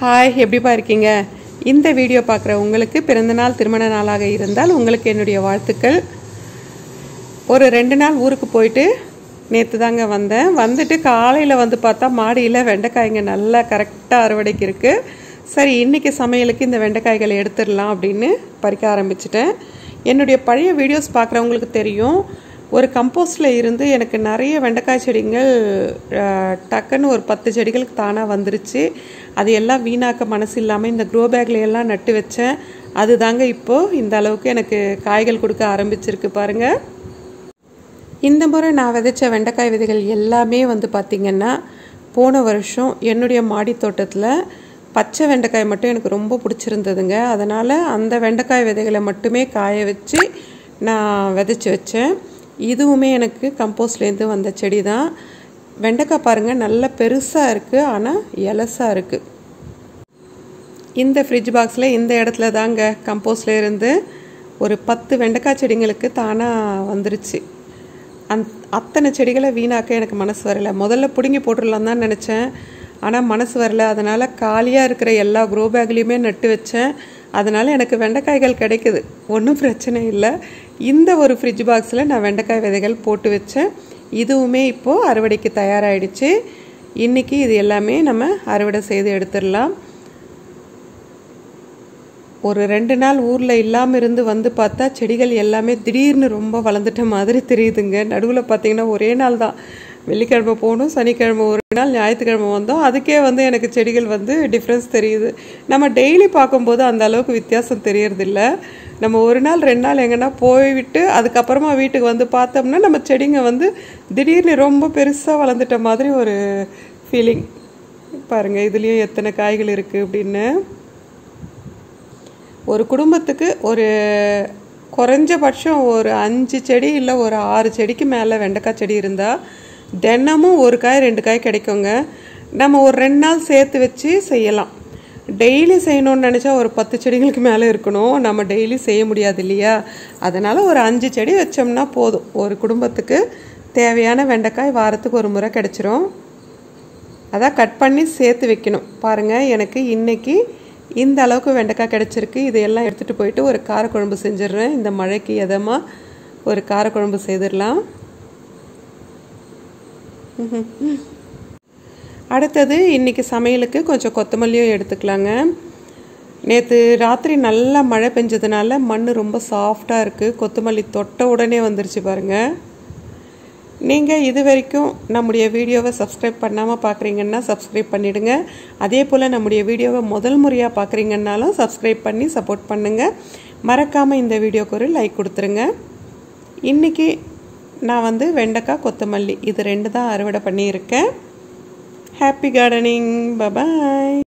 Hi, எப்படிப்பா இருக்கீங்க? இந்த வீடியோ பார்க்குற உங்களுக்கு பிறந்த நாள் திருமண நாளாக இருந்தால் உங்களுக்கு என்னுடைய வாழ்த்துக்கள். ஒரு 2 நாள் ஊருக்கு போயிட்டு நேற்று தாங்க வந்தேன். வந்துட்டு காலையில் வந்து பார்த்தா மாடியில் வெண்டைக்காய்ங்க நல்லா கரெக்டாக அறுவடைக்கு இருக்குது. சரி, இன்றைக்கி சமையலுக்கு இந்த வெண்டைக்காய்களை எடுத்துடலாம் அப்படின்னு பறிக்க ஆரம்பிச்சிட்டேன். என்னுடைய பழைய வீடியோஸ் பார்க்குறவங்களுக்கு தெரியும், ஒரு கம்போஸ்டில் இருந்து எனக்கு நிறைய வெண்டைக்காய் செடிகள் டக்குன்னு ஒரு 10 செடிகளுக்கு தானாக வந்துருச்சு. அது எல்லாம் வீணாக்க மனசு இல்லாமல் இந்த க்ரோ பேக்கில் எல்லாம் நட்டு வச்சேன். அது தாங்க இப்போது இந்த அளவுக்கு எனக்கு காய்கள் கொடுக்க ஆரம்பிச்சிருக்கு பாருங்கள். இந்த முறை நான் விதைச்ச வெண்டைக்காய் விதைகள் எல்லாமே வந்து பார்த்திங்கன்னா போன வருஷம் என்னுடைய மாடி தோட்டத்தில் பச்சை வெண்டைக்காய் மட்டும் எனக்கு ரொம்ப பிடிச்சிருந்ததுங்க. அதனால் அந்த வெண்டைக்காய் விதைகளை மட்டுமே காய வச்சு நான் விதைச்சி வச்சேன். இதுவுமே எனக்கு கம்போஸ்ட்லேருந்து வந்த செடி தான். வெண்டைக்காய் பாருங்கள், நல்ல பெருசாக இருக்குது, ஆனால் எலசாக இருக்குது. இந்த ஃப்ரிட்ஜ் பாக்ஸில் இந்த இடத்துல தாங்க கம்போஸ்ட்லேருந்து ஒரு 10 வெண்டைக்காய் செடிங்களுக்கு தானாக வந்துருச்சு. அத்தனை செடிகளை வீணாக்க எனக்கு மனசு வரலை. முதல்ல பிடுங்கி போட்டுடலாம் தான் நினச்சேன், ஆனால் மனசு வரலை. அதனால் காலியாக இருக்கிற எல்லா க்ரோ பேக்லேயுமே நட்டு வச்சேன். அதனால் எனக்கு வெண்டைக்காய்கள் கிடைக்குது, ஒன்றும் பிரச்சனை இல்லை. இந்த ஒரு ஃப்ரிட்ஜ் பாக்ஸில் நான் வெண்டைக்காய் விதைகள் போட்டு வச்சேன். இதுவுமே இப்போது அறுவடைக்கு தயாராகிடுச்சு. இன்றைக்கி இது எல்லாமே நம்ம அறுவடை செய்து எடுத்துடலாம். ஒரு 2 நாள் ஊரில் இல்லாமல் இருந்து வந்து பார்த்தா செடிகள் எல்லாமே திடீர்னு ரொம்ப வளர்ந்துட்ட மாதிரி தெரியுதுங்க. நடுவில் பார்த்திங்கன்னா ஒரே நாள் தான், வெள்ளிக்கிழமை போகணும், சனிக்கிழமை ஒரு நாள், ஞாயிற்றுக்கிழமை வந்தோம். அதுக்கே வந்து எனக்கு செடிகள் வந்து டிஃப்ரென்ஸ் தெரியுது. நம்ம டெய்லி பார்க்கும்போது அந்த அளவுக்கு வித்தியாசம் தெரியறதில்ல. நம்ம ஒரு நாள் 2 நாள் எங்கன்னா போய்விட்டு அதுக்கப்புறமா வீட்டுக்கு வந்து பார்த்தோம்னா நம்ம செடிங்க வந்து திடீர்னு ரொம்ப பெருசாக வளர்ந்துட்ட மாதிரி ஒரு ஃபீலிங். பாருங்கள், இதுலேயும் எத்தனை காய்கள் இருக்குது அப்படின்னு. ஒரு குடும்பத்துக்கு ஒரு குறைஞ்சபட்சம் ஒரு 5 செடி இல்லை ஒரு 6 செடிக்கு மேலே வெண்டைக்காய் செடி இருந்தால் தினமும் ஒரு காய் 2 காய் கிடைக்குங்க. நம்ம ஒரு 2 நாள் சேர்த்து வச்சு செய்யலாம். டெய்லி செய்யணும்னு நினச்சா ஒரு 10 செடிகளுக்கு மேலே இருக்கணும். நம்ம டெய்லி செய்ய முடியாது இல்லையா? அதனால் ஒரு 5 செடி வச்சோம்னா போதும். ஒரு குடும்பத்துக்கு தேவையான வெண்டைக்காய் வாரத்துக்கு ஒரு முறை கிடச்சிரும். அதான் கட் பண்ணி சேர்த்து வைக்கணும். பாருங்கள், எனக்கு இன்றைக்கி இந்த அளவுக்கு வெண்டைக்காய் கிடச்சிருக்கு. இதையெல்லாம் எடுத்துகிட்டு போயிட்டு ஒரு காரக்குழம்பு செஞ்சிடுறேன். இந்த மழைக்கு எதமாக ஒரு காரக்குழம்பு செய்திடலாம். அடுத்தது இன்றைக்கி சமையலுக்கு கொஞ்சம் கொத்தமல்லியும் எடுத்துக்கலாங்க. நேற்று ராத்திரி நல்லா மழை பெஞ்சதுனால மண் ரொம்ப சாஃப்டாக இருக்குது. கொத்தமல்லி தொட்ட உடனே வந்துருச்சு பாருங்கள். நீங்கள் இது வரைக்கும் நம்முடைய வீடியோவை சப்ஸ்கிரைப் பண்ணாமல் பார்க்குறீங்கன்னா சப்ஸ்கிரைப் பண்ணிவிடுங்க. அதே போல் நம்முடைய வீடியோவை முதல் முறையாக பார்க்குறீங்கன்னாலும் சப்ஸ்கிரைப் பண்ணி சப்போர்ட் பண்ணுங்கள். மறக்காமல் இந்த வீடியோக்கு ஒரு லைக் கொடுத்துருங்க. இன்றைக்கி நான் வந்து வெண்டைக்காய், கொத்தமல்லி இது 2 தான் அறுவடை பண்ணியிருக்கேன். Happy gardening. பை.